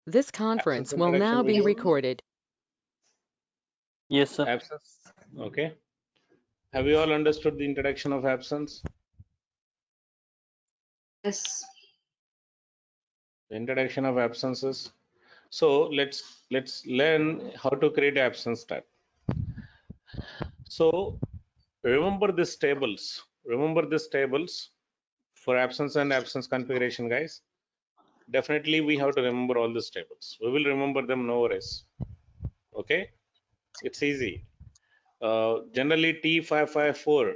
This Absence conference will introduction now be video. recorded. Yes, sir. Absence. Okay. Have you all understood the introduction of absence? Yes. The introduction of absences. So let's learn how to create absence type. So remember these tables. Remember these tables for absence and absence configuration, guys. Definitely we have to remember all these tables. We will remember them, no worries. Okay, it's easy. Generally T554,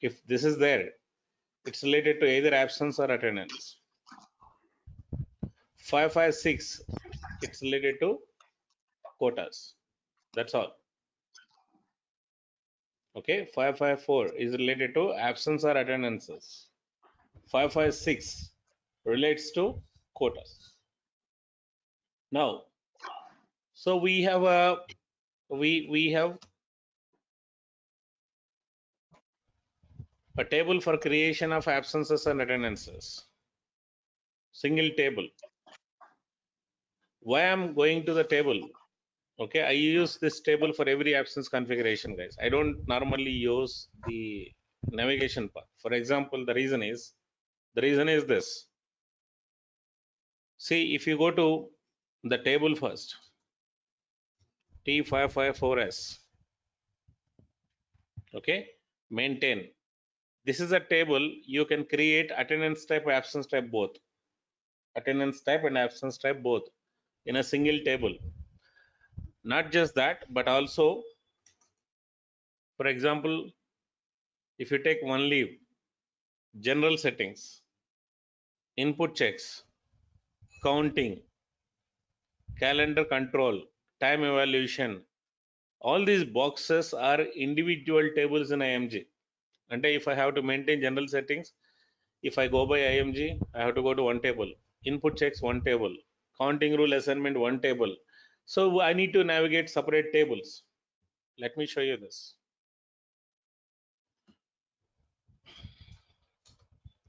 if this is there, it's related to either absence or attendance. 556, it's related to quotas. That's all. Okay, 554 is related to absence or attendances. 556 relates to quotas. Now, so we have a table for creation of absences and attendances. Single table. Why I'm going to the table? Okay, I use this table for every absence configuration, guys. I don't normally use the navigation path. For example, the reason is this. See, if you go to the table first, T554S, okay, maintain. This is a table you can create attendance type, absence type both. Attendance type and absence type both in a single table. Not just that, but also, for example, if you take one leave, general settings, input checks, counting, calendar control, time evaluation, all these boxes are individual tables in IMG. And if I have to maintain general settings, if I go by IMG, I have to go to one table. Input checks, one table. Counting rule assignment, one table. So I need to navigate separate tables. Let me show you this.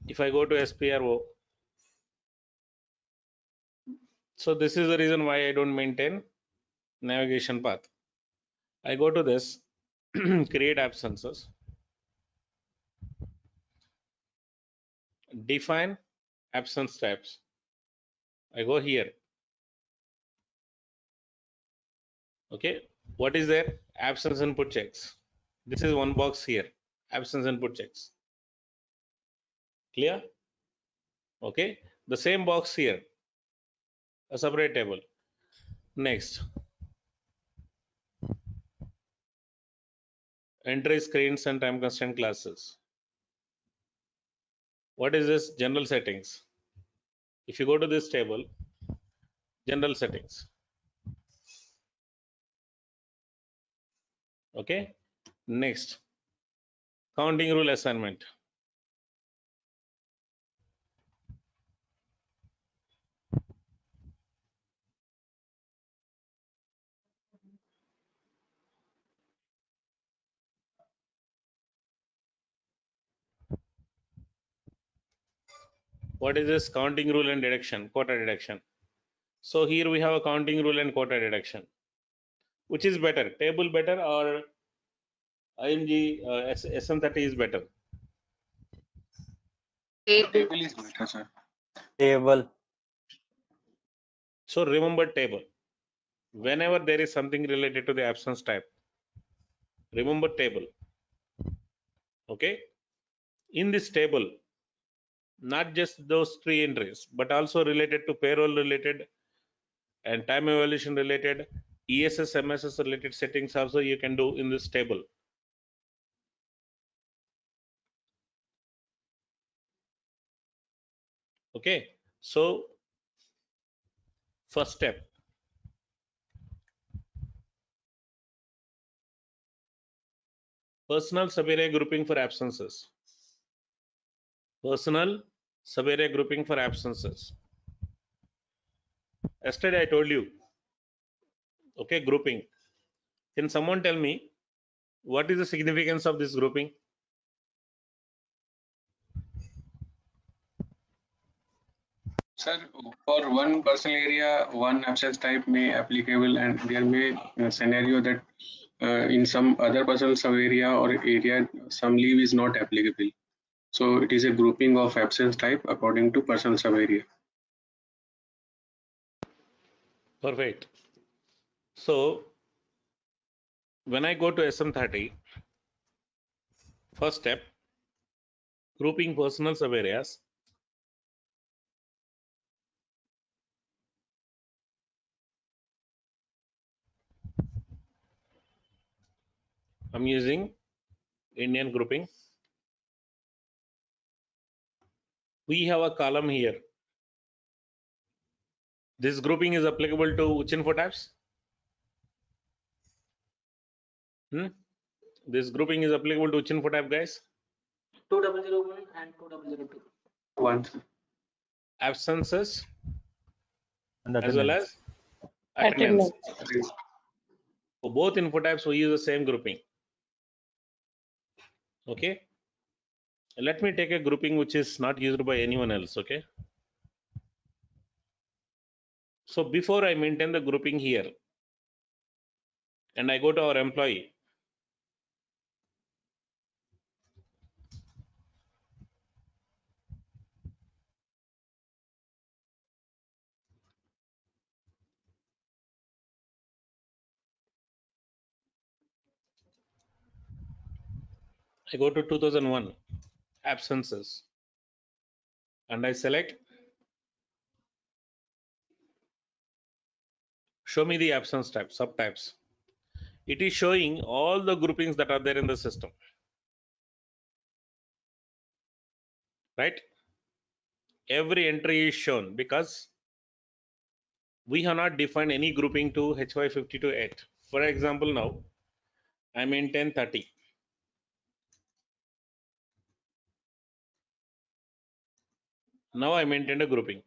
If I go to SPRO, so this is the reason why I don't maintain navigation path. I go to this, create absences, define absence types. I go here. Okay, what is there? Absence input checks. This is one box here. Absence input checks. Clear? Okay, the same box here, a separate table. Next, entry screens and time constraint classes. What is this? General settings. If you go to this table, general settings. Okay, next, counting rule assignment. What is this? Counting rule and deduction, quota deduction. So here we have a counting rule and quota deduction. Which is better, table better or IMG SM30 is better? Table. Table is better, sir. Table. So remember table. Whenever there is something related to the absence type, remember table. Okay, in this table, not just those three entries, but also related to payroll related and time evaluation related, ESS, MSS related settings also you can do in this table. Okay, so first step, personal sub-area grouping for absences. Personal sub-area grouping for absences. Yesterday I told you, okay, grouping. Can someone tell me what is the significance of this grouping? Sir, for one personal area, one absence type may applicable, and there may scenario that in some other personal sub area or area, some leave is not applicable. So it is a grouping of absence type according to personal sub area. Perfect. So when I go to SM30, first step, grouping personal sub areas. I'm using Indian grouping. We have a column here. This grouping is applicable to which info types? This grouping is applicable to which info type, guys? 2001 and 2002. One. Absences And as well as attendance. For both info types, we use the same grouping. Okay. Let me take a grouping which is not used by anyone else. Okay. So before I maintain the grouping here, and I go to our employee, I go to 2001 absences, and I select show me the absence type, subtypes. It is showing all the groupings that are there in the system, right? Every entry is shown because we have not defined any grouping to HY50 to 8. For example, now I'm in 1030. Now I maintained a grouping.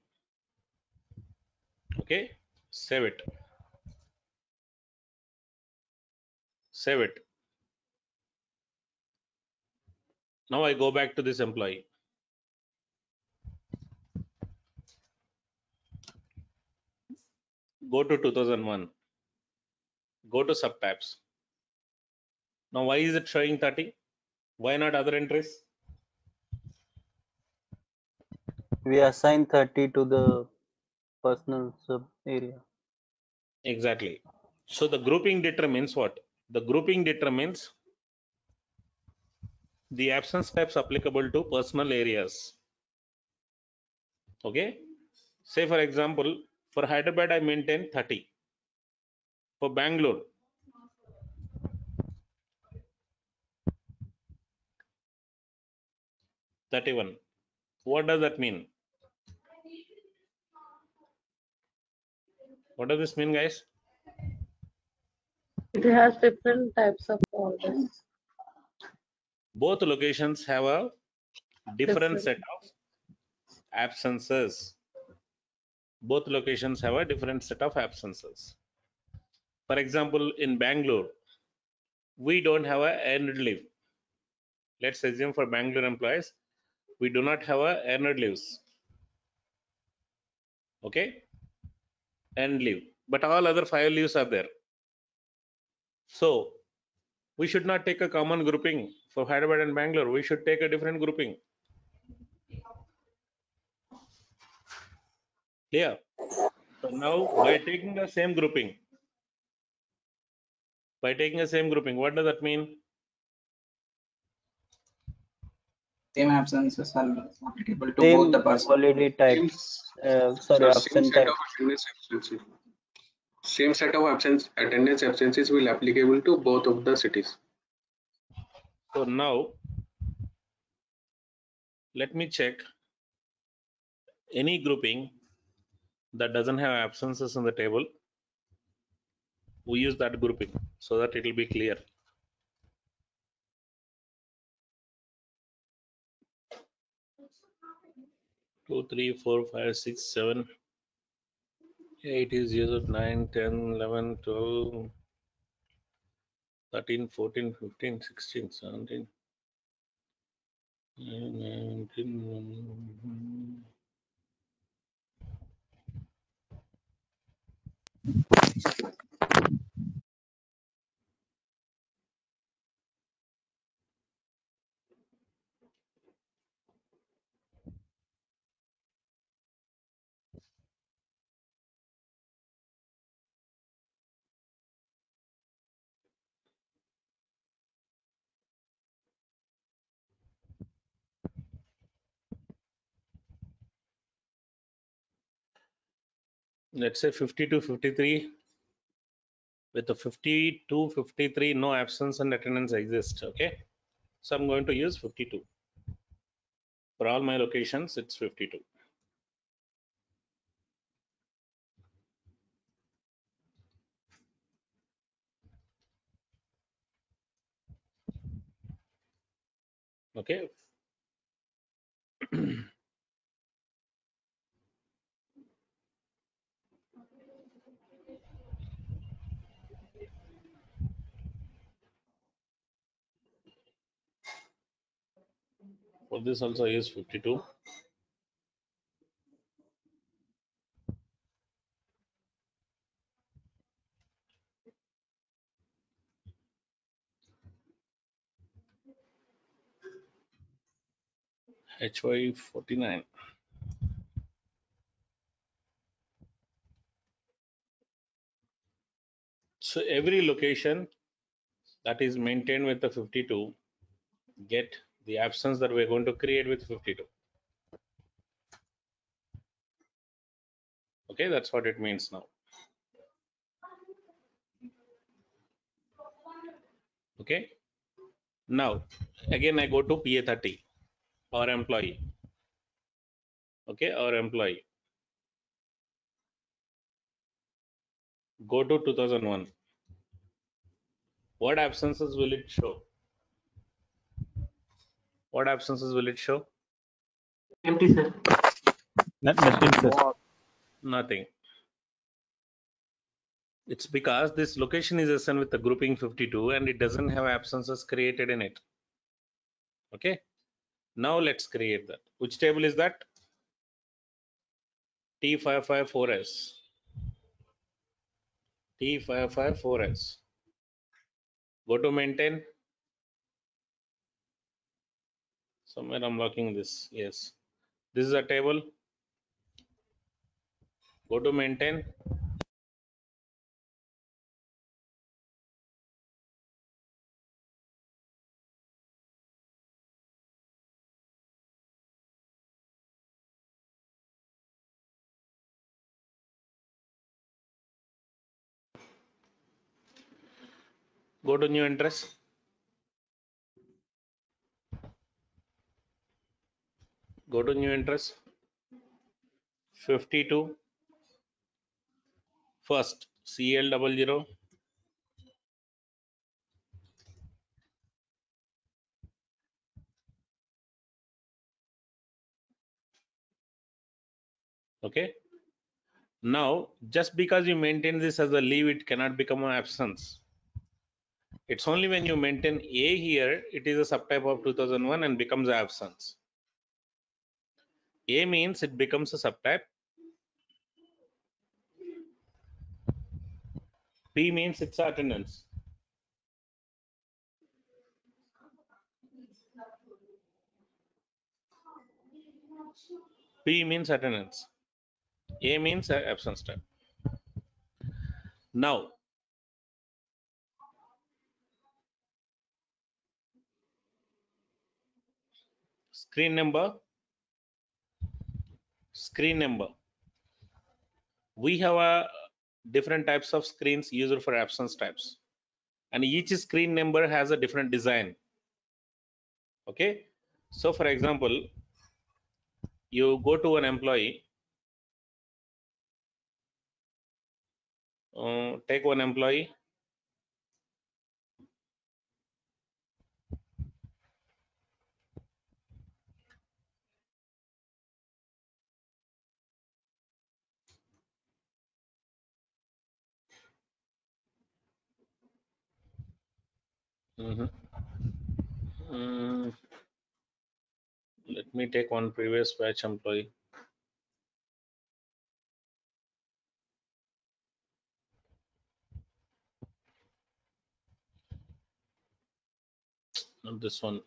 Okay, save it. Save it. Now I go back to this employee. Go to 2001. Go to subtypes. Now why is it showing 30? Why not other entries? we assign 30 to the personal sub area. Exactly. So the grouping determines what? The grouping determines the absence types applicable to personal areas. Okay. Say for example, for Hyderabad I maintain 30. For Bangalore, 31. What does that mean? What does this mean, guys? It has different types of orders. Both locations have a different set of absences. Both locations have a different set of absences. For example, in Bangalore, we don't have a earned leave. Let's assume for Bangalore employees, we do not have a earned leaves. Okay, earned leave, but all other 5 leaves are there. So we should not take a common grouping for Hyderabad and Bangalore. We should take a different grouping. Clear? So now by taking the same grouping, what does that mean? Same absences are applicable to Same both the person. holiday types. Absent type. Same set of attendance absences will applicable to both of the cities. So now let me check any grouping that doesn't have absences in the table. We use that grouping so that it will be clear. Two, three, 4, 5, 6, 7, 8 is 0, 9, 10, 11, 12, 13, 14, 15, 16, 17, 19, Let's say 50 to 53. With the 50 to 53, no absence and attendance exist. Okay, so I'm going to use 52. For all my locations, it's 52. Okay. For this also use 52. HY 49. So every location that is maintained with the 52 get the absence that we're going to create with 52. Okay, that's what it means now. Okay, now again I go to PA30 or employee. Okay, or employee. Go to 2001. What absences will it show? What absences will it show? Empty, sir. Nothing, sir. Nothing. It's because this location is assigned with the grouping 52 and it doesn't have absences created in it. Okay. Now let's create that. Which table is that? T554S. T554S. Go to maintain. Somewhere I'm locking this. Yes. This is a table. Go to maintain. Go to new interest. Go to new interest. 52. First CL00. Okay. Now, just because you maintain this as a leave, it cannot become an absence. It's only when you maintain A here, it is a subtype of 2001 and becomes an absence. A means it becomes a subtype. P means it's attendance. P means attendance. A means absence type. Now, screen number. Screen number. We have a different types of screens used for absence types, and each screen number has a different design. Okay. So, for example, you go to an employee. Take one employee. Let me take one previous batch employee. Not this one.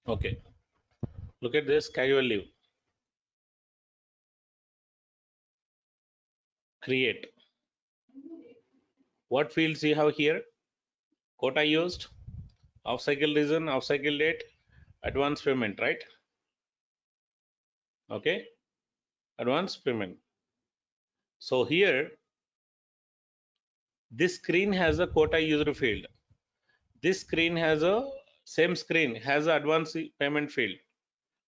Okay. Look at this casual leave. Create. What fields you have here? Quota used, off cycle reason, off cycle date, advance payment, right? Okay. Advance payment. So here, this screen has a quota user field. This screen has a same screen has a advance payment field.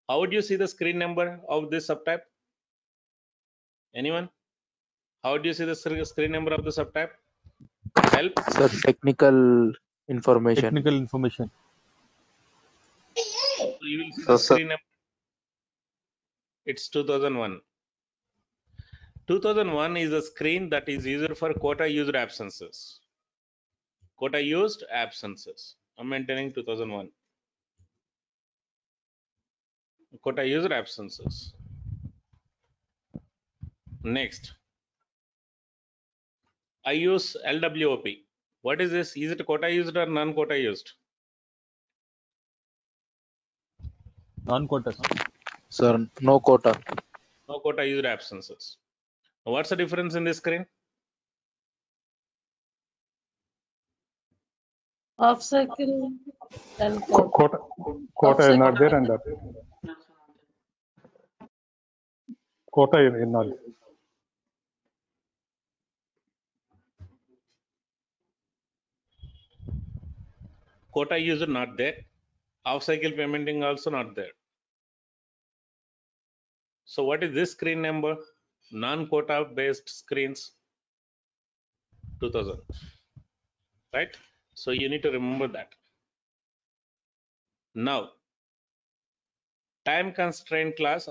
How would you see the screen number of this subtype? Anyone? How do you see the screen number of the subtype? Help. Sir, technical information. Technical information. So you will see the screen number. It's 2001. 2001 is a screen that is used for quota used absences. Quota used absences. I'm maintaining 2001. Quota used absences. Next, I use LWOP. What is this? Is it quota used or non-quota used? Non-quota. Sir, no quota. No quota used absences. What's the difference in this screen? Off cycle and quota. Quota is not Off-cycle. there, and that quota is not. Quota used not there. Off cycle paymenting also not there. So what is this screen number? Non-quota based screens 2000, right? So you need to remember that. Now, time constraint class.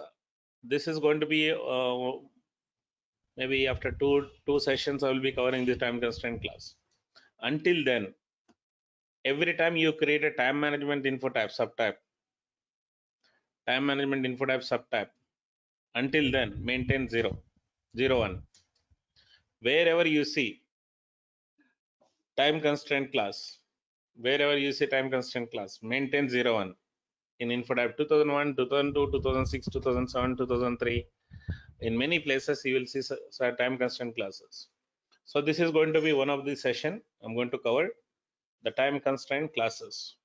This is going to be maybe after two sessions I will be covering this time constraint class. Until then, every time you create a time management info type subtype, time management info type subtype, until then maintain 0, 0, 1. Wherever you see time constraint class, wherever you see time constraint class, maintain 0, 1. In info type 2001, 2002, 2006, 2007, 2003. In many places you will see time constraint classes. So this is going to be one of the session. I'm going to cover the time constraint classes.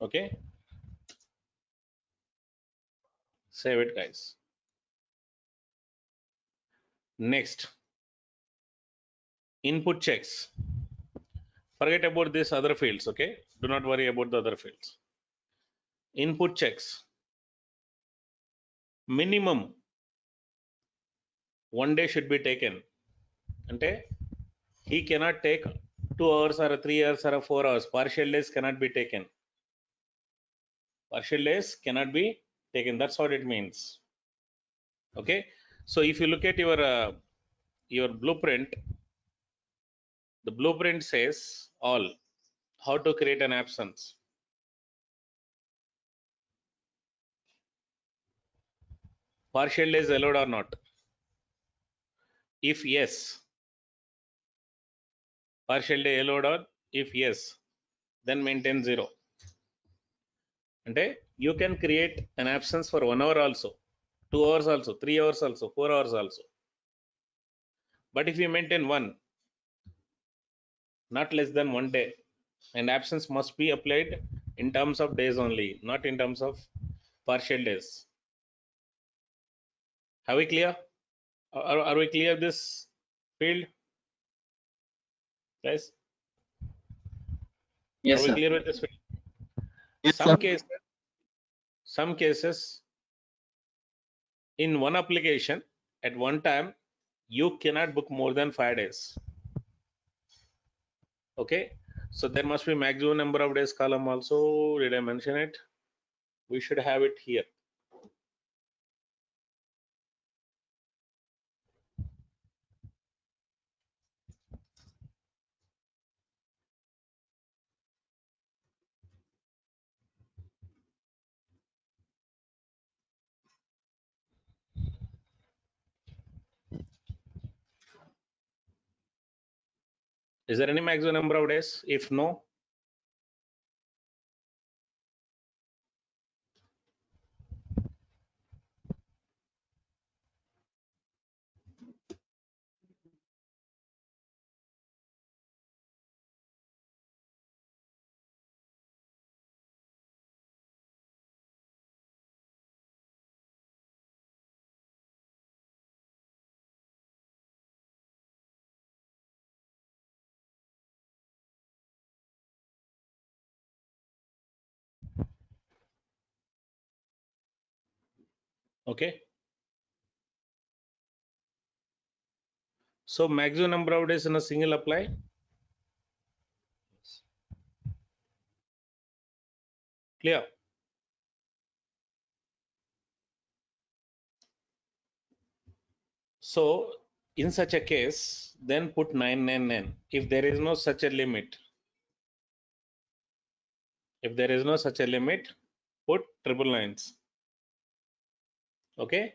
Okay. Save it, guys. Next, input checks. Forget about these other fields. Okay. Do not worry about the other fields. Input checks. Minimum 1 day should be taken. Ante he cannot take 2 hours or 3 hours or 4 hours. Partial days cannot be taken. Partial days cannot be taken. That's what it means. Okay. So if you look at your blueprint, the blueprint says all how to create an absence. Partial days allowed or not? If yes, partial day allowed, or if yes, then maintain 0. And you can create an absence for 1 hour also, 2 hours also, 3 hours also, 4 hours also. But if you maintain 1, not less than 1 day, and absence must be applied in terms of days only, not in terms of partial days. Are we clear? Are we clear this field, guys? Yes, Are we sir. clear with this? Yes, Some sir. cases, in one application at one time, you cannot book more than 5 days. Okay, so there must be maximum number of days column also. Did I mention it? We should have it here. Is there any maximum number of days? If no, okay. So maximum number of days in a single apply. Clear? So in such a case, then put 999. If there is no such a limit, put triple nines. Okay.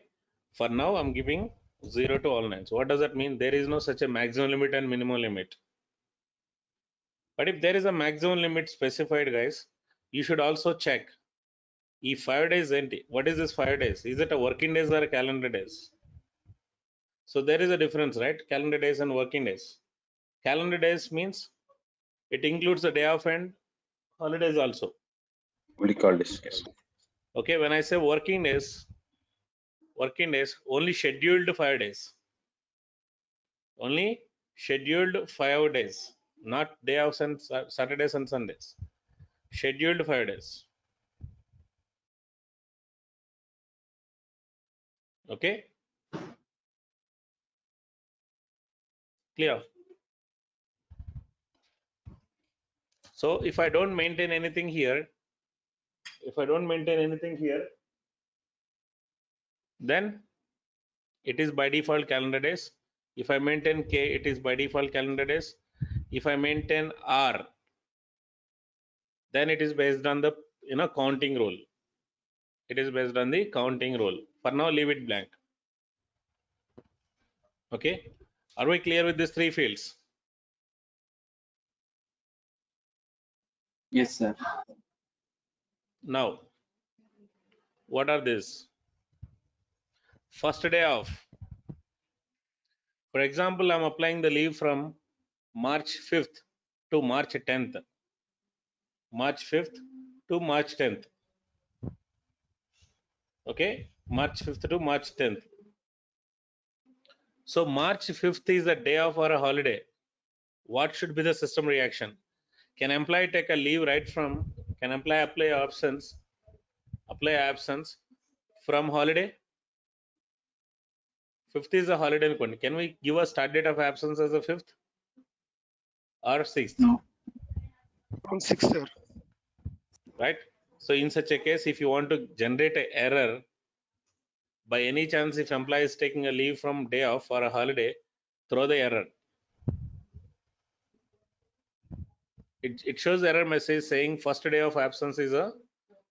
For now, I'm giving 0 to all nines. What does that mean? There is no such a maximum limit and minimum limit. But if there is a maximum limit specified, guys, you should also check if 5 days empty. What is this 5 days? Is it a working days or a calendar days? So there is a difference, right? Calendar days and working days. Calendar days means it includes the day off and holidays also. Okay, when I say working days, only scheduled 5 days. Only scheduled 5 days, not day offs and Saturdays and Sundays. Scheduled 5 days. Okay, clear? So if I don't maintain anything here, then it is by default calendar days. If I maintain K, it is by default calendar days. If I maintain R, then it is based on the counting rule. It is based on the counting rule. For now, leave it blank. Okay, are we clear with these 3 fields? Yes, sir. Now, what are these? First day off. For example, I'm applying the leave from March 5th to March 10th. March 5th to March 10th. Okay, March 5th to March 10th. So March 5th is a day off or a holiday. What should be the system reaction? Can employee take a leave right from, can employee apply absence from holiday? 5th is a holiday. Can we give a start date of absence as a 5th or 6th? No. On 6, sir. Right? So in such a case, if you want to generate an error, by any chance, if employee is taking a leave from day off or a holiday, throw the error. It shows error message saying first day of absence is a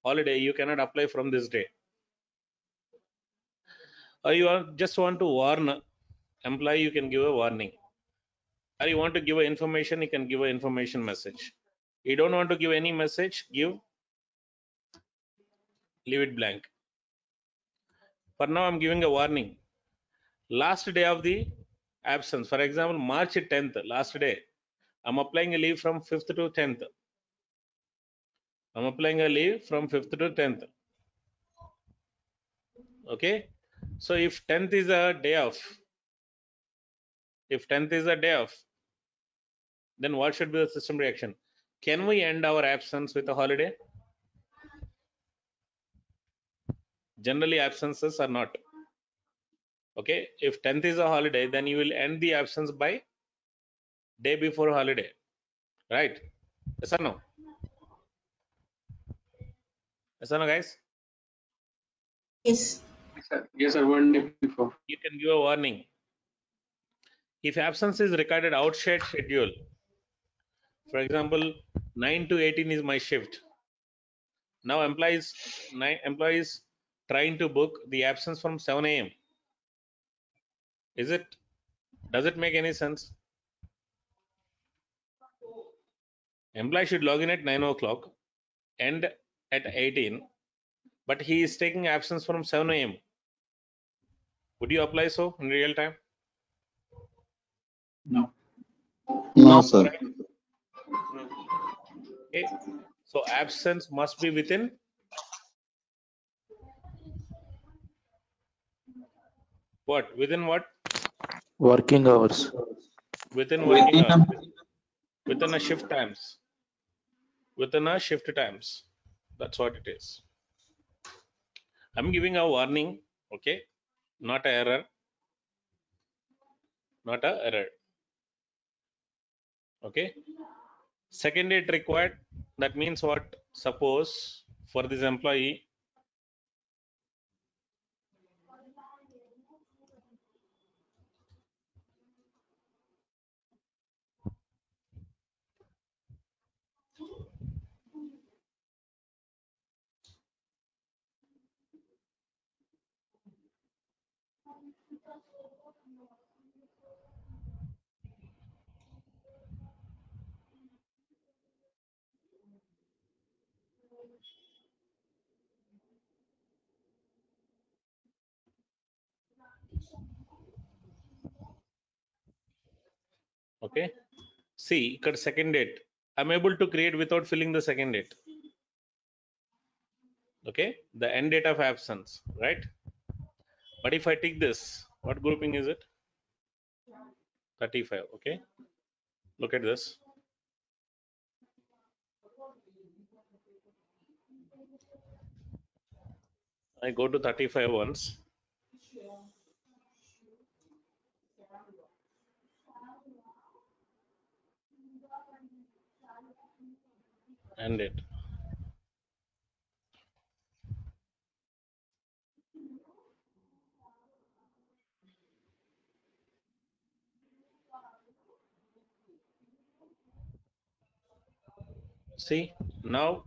holiday. You cannot apply from this day. Or you just want to warn employee, you can give a warning. Or you want to give a information, you can give an information message. You don't want to give any message, leave it blank. For now, I'm giving a warning. Last day of the absence, for example, March 10th, last day. I'm applying a leave from 5th to 10th. I'm applying a leave from 5th to 10th. Okay. So if 10th is a day off, then what should be the system reaction? Can we end our absence with a holiday? Generally, absences are not. Okay, if 10th is a holiday, then you will end the absence by day before holiday, right? Yes or no? Yes or no, guys? Yes. Yes, sir. 1 day before. You can give a warning. If absence is recorded outside schedule, for example, 9 to 18 is my shift. Now employees trying to book the absence from 7 a.m. Does it make any sense? Employee should log in at 9 o'clock, end at 18, but he is taking absence from 7 a.m. Would you apply so in real time? No. No, sir. Okay. So absence must be within what? Within what? Working hours. Within working Within hours. a Within a shift times. Within a shift times. That's what it is. I'm giving a warning. Okay. Not a error. Not a error. Okay. Second date required. That means what? Suppose for this employee, okay. See, cut second date. I'm able to create without filling the second date. Okay. The end date of absence, right? But if I take this, what grouping is it? 35. Okay. Look at this. I go to 35 once. End date. See, now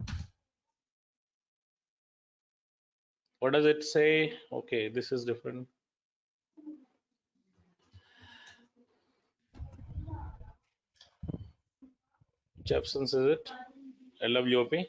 what does it say? Okay, this is different. Which absence is it? LWOP.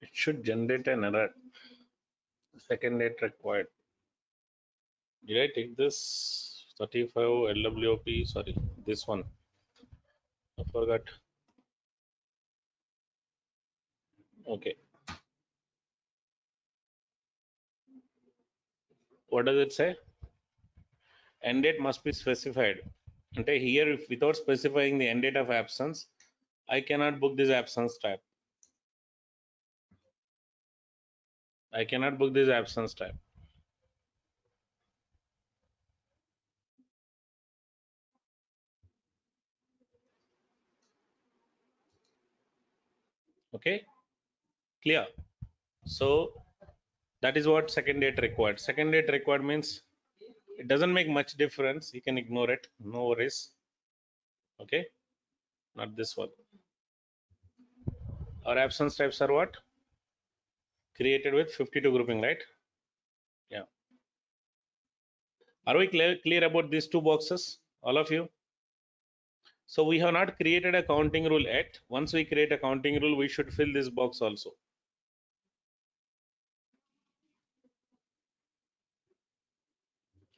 It should generate an error. Second date required. Did I take this 35 LWOP? Sorry, this one. I forgot. Okay. What does it say? End date must be specified. And here, if without specifying the end date of absence, I cannot book this absence type. I cannot book this absence type. Okay, clear. So that is what second date required. Second date required means it doesn't make much difference. You can ignore it. No worries. Okay, not this one. Our absence types are what? Created with 52 grouping, right? Yeah. Are we clear about these two boxes, all of you? So we have not created a counting rule yet. Once we create a counting rule, we should fill this box also.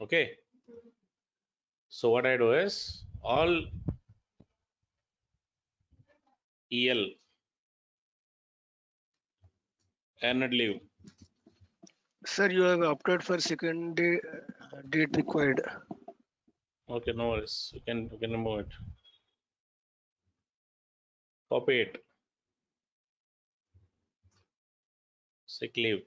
Okay. So what I do is all EL earned leave. Sir, you have opted for second day date required. Okay, no worries. You can remove it. Copy it. Sick leave.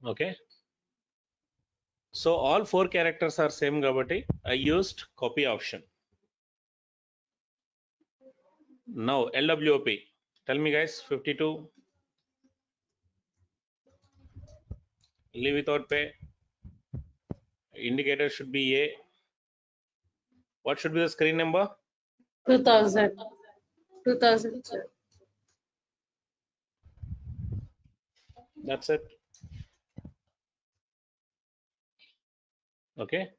Okay. So all 4 characters are same kabatti I used copy option. Now LWOP. Tell me guys, 52 leave without pay. Indicator should be A. What should be the screen number? 2000. 2000, sir. That's it. Okay.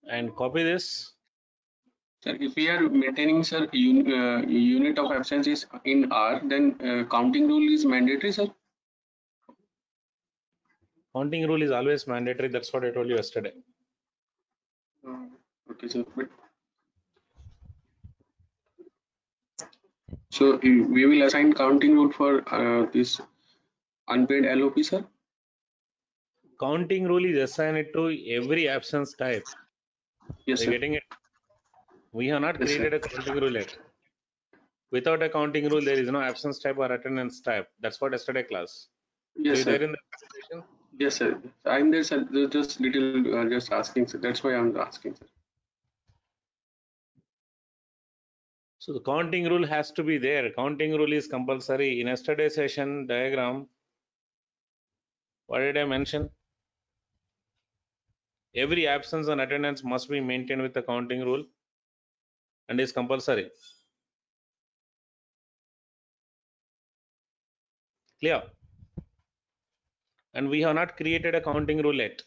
And copy this. Sir, if we are maintaining, sir, unit of absence is in R, then counting rule is mandatory, sir. Counting rule is always mandatory. That's what I told you yesterday. Okay, sir. But so we will assign counting rule for this unpaid LOP, sir. Counting rule is assigned to every absence type. Yes, Are you sir. getting it? We have not Yes, sir. created a counting rule yet. Without a counting rule, there is no absence type or attendance type. That's what yesterday class. Are Yes, you sir. there in the presentation? Yes, sir. I'm there, sir. Just little, just asking, sir. That's why I'm asking, sir. So the counting rule has to be there. Counting rule is compulsory. In yesterday's session diagram, what did I mention? Every absence and attendance must be maintained with the counting rule and is compulsory. Clear? And we have not created a counting rule yet.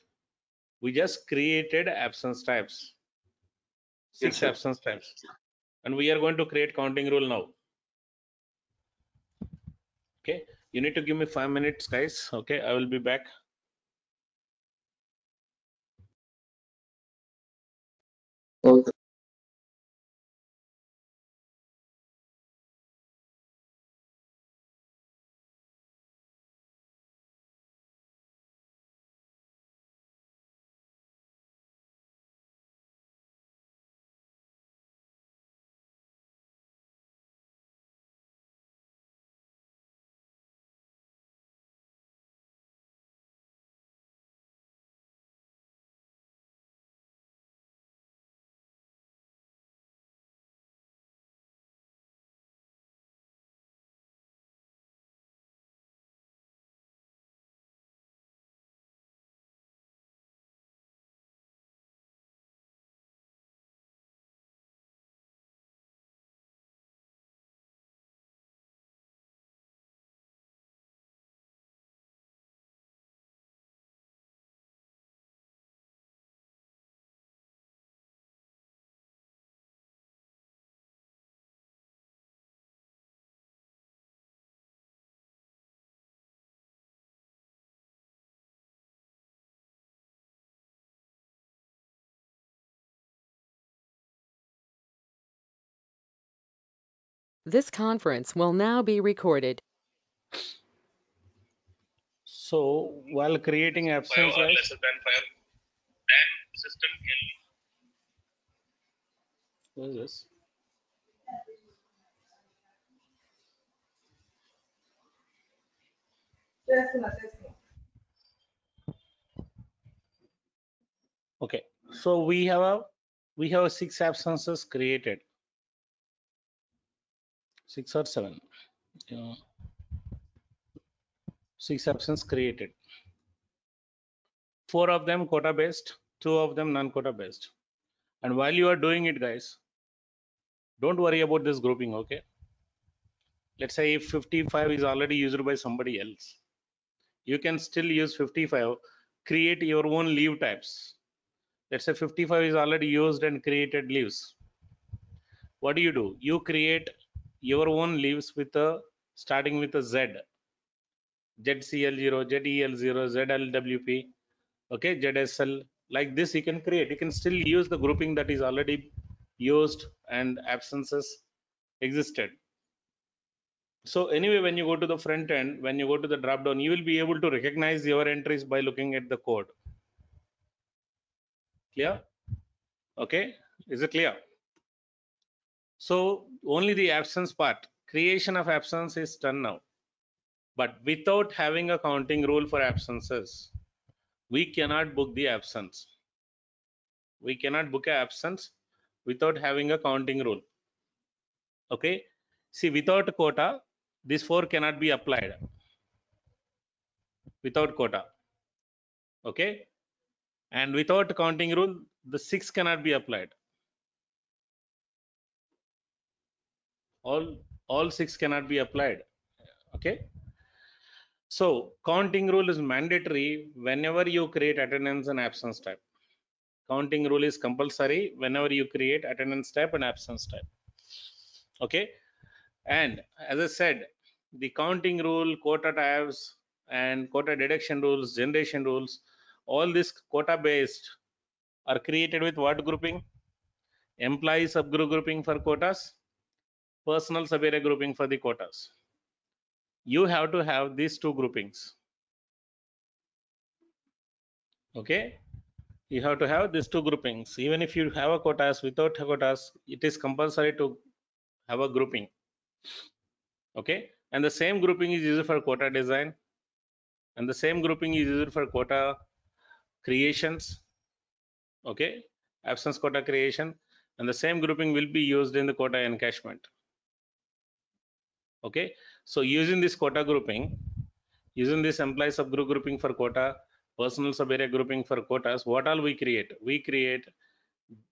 We just created absence types. 6 sir. absence types. And we are going to create counting rule now. Okay. You need to give me 5 minutes, guys. Okay. I will be back. Okay. This conference will now be recorded. So while creating absence, guys, lesser than 5, then system can. What is this? Okay, so we have 6 absences created, 6 or 7. 6 absences created. 4 of them quota based, 2 of them non-quota based. And while you are doing it, guys, don't worry about this grouping. Okay, let's say if 55 is already used by somebody else, you can still use 55, create your own leave types. Let's say 55 is already used and created leaves. What do? You create your own leaves with a starting with a Z, ZCL0, ZEL0, ZLWP, okay, ZSL. Like this, you can create. You can still use the grouping that is already used and absences existed. So anyway, when you go to the front end, when you go to the drop down, you will be able to recognize your entries by looking at the code. Clear? Okay, is it clear? So only the absence part, creation of absence is done now. But without having a counting rule for absences, we cannot book the absence. We cannot book an absence without having a counting rule. Okay. See, without quota, this 4 cannot be applied. Without quota. Okay. And without counting rule, the 6 cannot be applied. All 6 cannot be applied. Okay. So counting rule is mandatory whenever you create attendance and absence type. Counting rule is compulsory whenever you create attendance type and absence type. Okay. And as I said, the counting rule, quota types, and quota deduction rules, generation rules, all this quota based are created with what grouping? Employee subgroup grouping for quotas, personal sub-area grouping for the quotas. You have to have these 2 groupings. Okay, you have to have these 2 groupings. Even if you have a quotas, without quotas, it is compulsory to have a grouping. Okay, and the same grouping is used for quota design, and the same grouping is used for quota creations. Okay, absence quota creation, and the same grouping will be used in the quota encashment. Okay, so using this quota grouping, using this employee subgroup grouping for quota, personal sub-area grouping for quotas, what all we create? We create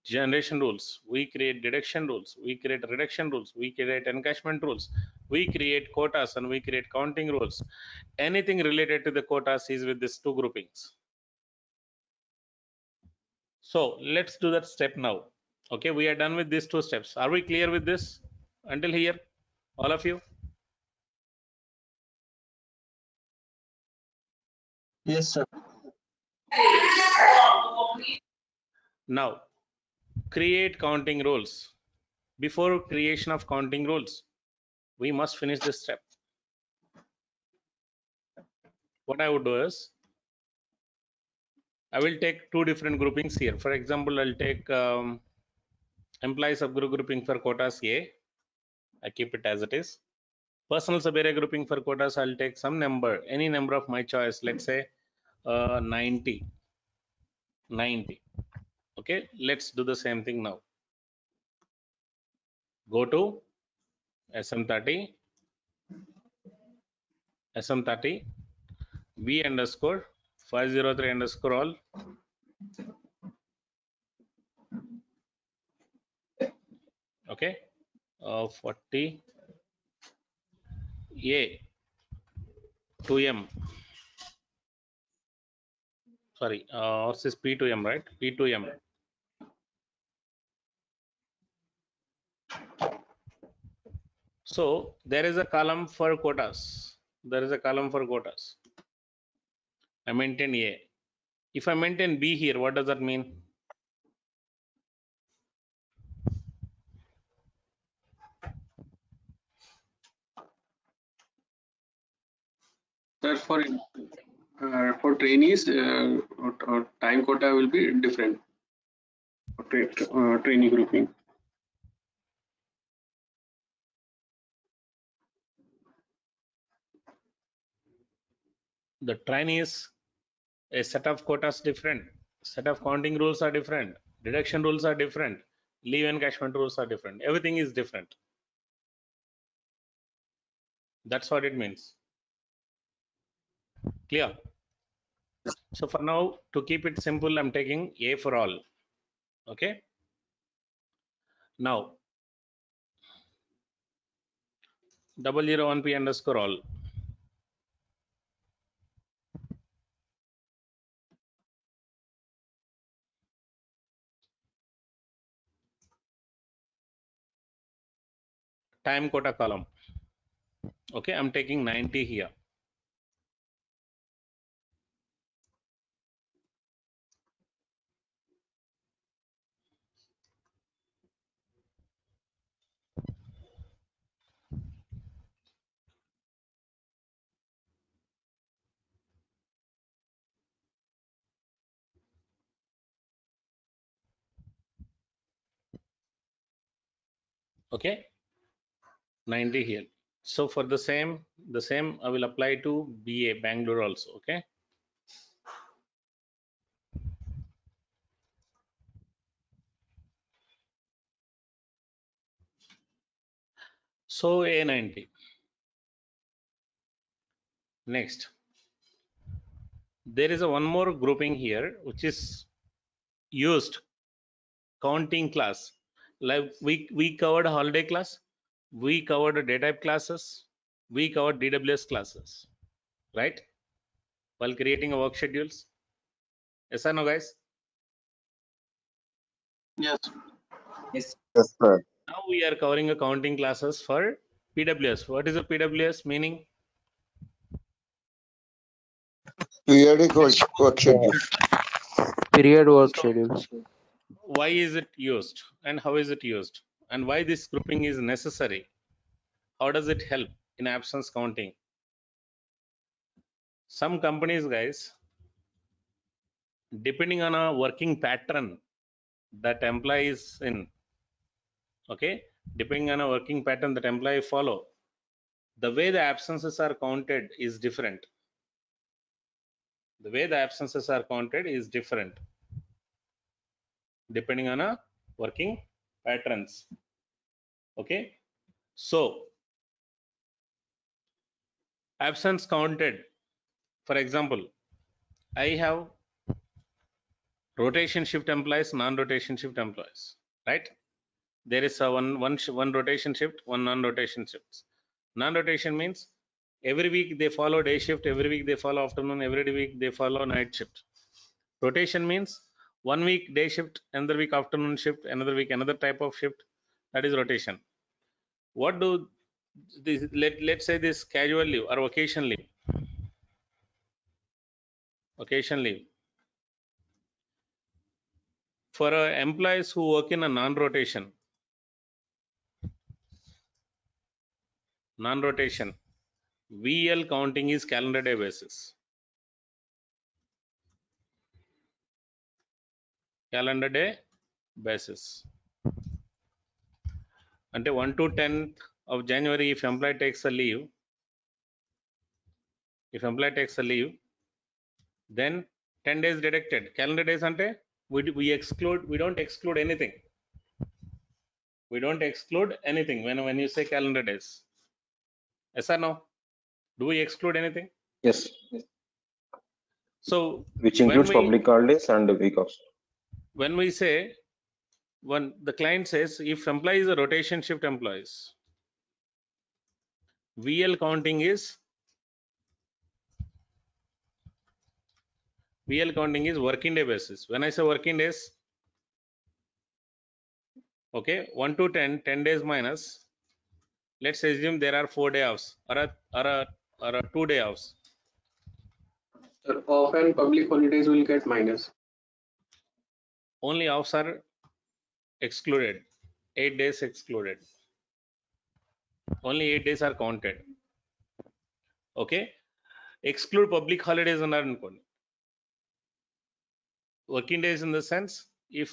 generation rules, we create deduction rules, we create reduction rules, we create encashment rules, we create quotas, and we create counting rules. Anything related to the quotas is with these 2 groupings. So let's do that step now. Okay, we are done with these 2 steps. Are we clear with this until here, all of you? Yes, sir. Now create counting rules. Before creation of counting rules, we must finish this step. What I would do is, I will take 2 different groupings here. For example, I'll take employee subgroup grouping for quotas A. I keep it as it is. Personal sub-area grouping for quotas, I'll take some number, any number of my choice. Let's say 90. Okay, let's do the same thing now. Go to SM30, B underscore 503 underscore all. Okay, 40 A 2M. Sorry, ours is P2M, right? P2M. So there is a column for quotas. I maintain A. If I maintain B here, what does that mean? Sir, for trainees, time quota will be different for trainee grouping. The trainees, a set of quotas different, set of counting rules are different, deduction rules are different, leave encashment rules are different. Everything is different. That's what it means. Clear? So for now, to keep it simple, I'm taking A for all. Okay. Now 001P underscore all. Time quota column. Okay, I'm taking 90 here. Okay, 90 here. So for the same I will apply to BA, Bangalore also. Okay. So A90. Next, there is a one more grouping here which is used counting class. Like we covered holiday class, we covered data type classes, we covered DWS classes, right? While creating a work schedules. Yes or no, guys? Yes. Yes. Yes, sir. Now we are covering accounting classes for PWS. What is a PWS meaning? Periodic work schedule. Period work So schedules. why is it used and how is it used and why this grouping is necessary? How does it help in absence counting? Some companies, guys, depending on a working pattern that employee is in, okay, depending on a working pattern that employee follow, the way the absences are counted is different. The way the absences are counted is different depending on a working patterns. Okay, so absence counted, for example, I have rotation shift employees, non-rotation shift employees, right? There is a one rotation shift, one non-rotation shifts. Non-rotation means every week they follow day shift, every week they follow afternoon, every week they follow night shift. Rotation means 1 week day shift, another week afternoon shift, another week another type of shift. That is rotation. What do this, let's say this casual leave or vacation leave. Vacation leave. For employees who work in a non-rotation, VL counting is calendar day basis. Calendar day basis. Until 1 to 10th of January, if employee takes a leave, then 10 days deducted. Calendar days ante we don't exclude anything. We don't exclude anything when you say calendar days. Yes or no? Do we exclude anything? Yes, So which when includes public holidays and week offs. we say, when the client says if employee is a rotation shift employees, VL counting is working day basis. When I say working days, okay, 1 to 10 days minus, let's assume there are 4 day offs or a 2 day offs. Sir, off and public holidays will get minus. Only offs are excluded. 8 days excluded. Only 8 days are counted. Okay. exclude public holidays అన్నారు అనుకోండి, working days in the sense if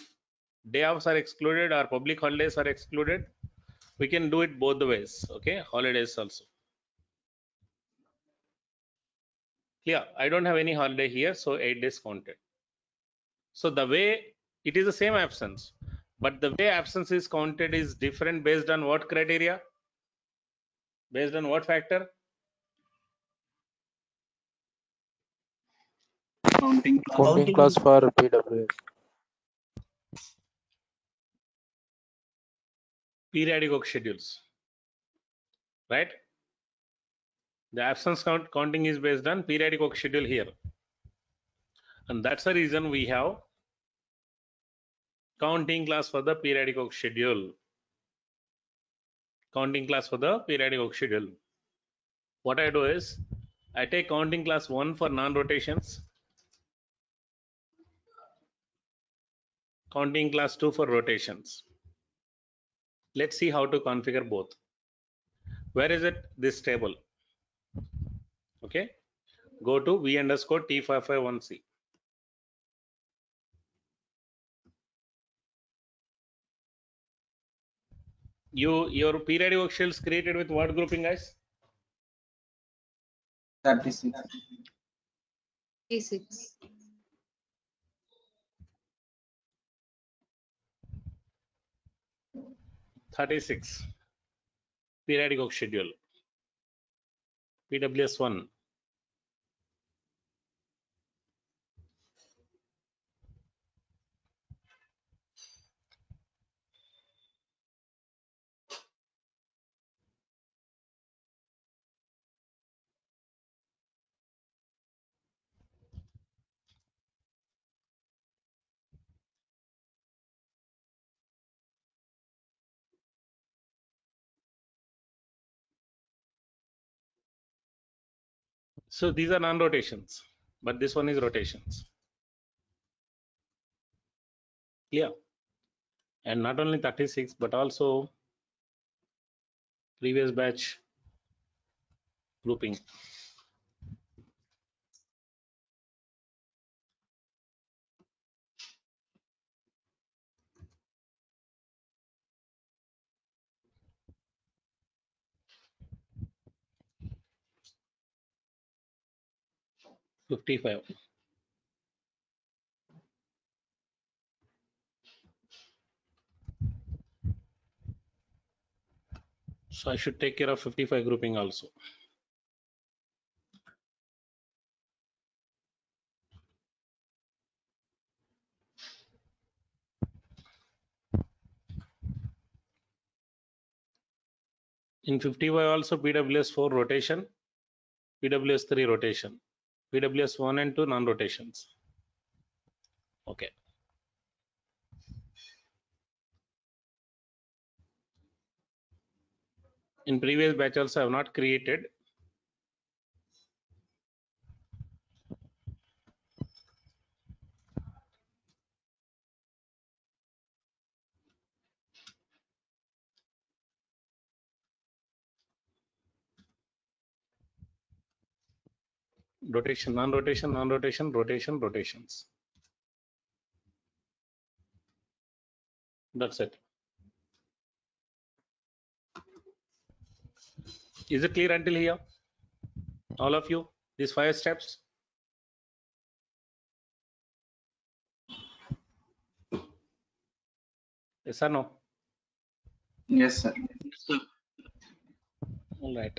day offs are excluded or public holidays are excluded, we can do it both the ways. Okay, holidays also. Clear? I don't have any holiday here, so 8 days counted. So the way it is the same absence, but the way absence is counted is different based on what criteria? Based on what factor? Counting class for PWS. Periodic work schedules, right? The absence counting is based on periodic work schedule here, and that's the reason we have counting class for the periodic work schedule. Counting class for the periodic work schedule. What I do is I take counting class 1 for non-rotations, counting class 2 for rotations. Let's see how to configure both. Where is it? This table. Okay, go to v_t551c. Your periodic work schedule is created with what grouping, guys? 36. 36. 36 periodic work schedule, PWS1. So these are non-rotations, but this one is rotations. Clear? And not only 36, but also previous batch grouping. $55. So I should take care of 55 grouping also. In 55 also PWS4 rotation, PWS3 rotation, PWS1 and 2 non-rotations. Okay. In previous batch also I have not created. Rotation, non-rotation, non-rotation, rotation, rotations. That's it. Is it clear until here? All of you, these 5 steps? Yes or no? Yes, sir. All right.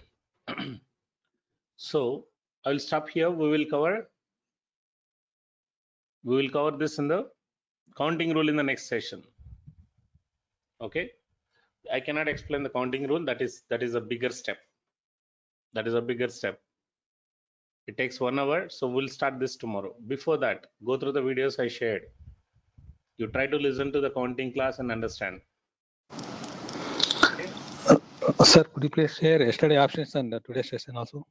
So I will stop here. We will cover this in the counting rule in the next session. Okay. I cannot explain the counting rule. That is a bigger step. That is a bigger step. It takes 1 hour. So we'll start this tomorrow. Before that, go through the videos I shared. You try to listen to the counting class and understand. Okay. Sir, could you please share yesterday options and today's session also?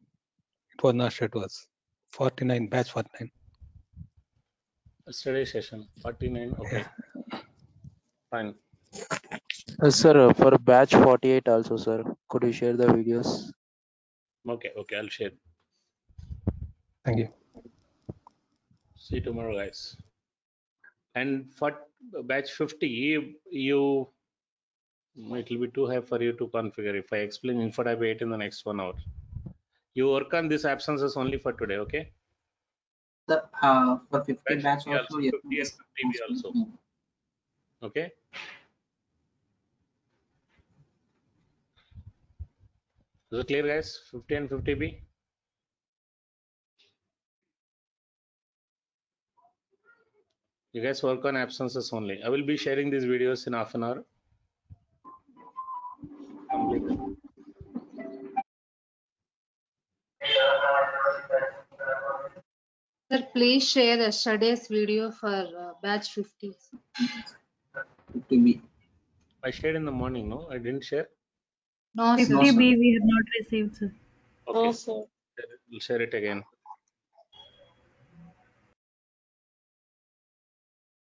It was not shared to us. 49, batch 49. Yesterday session 49. Okay. Fine. Sir, for batch 48 also, sir. Could you share the videos? Okay. I'll share. Thank you. See you tomorrow, guys. And for batch 50, you it will be too high for you to configure. If I explain info type 8 in the next 1 hour, you work on these absences only for today, okay? The for 50 batch also, also, yes. 50 and 50B also. Okay. Is it clear, guys? 50 and 50B. You guys work on absences only. I will be sharing these videos in half an hour. Complete it. Sir, please share yesterday's video for batch 50. 50B. I shared in the morning, no? I didn't share. No, sir. 50B we have not received, sir. Okay. No, sir. We'll share it again.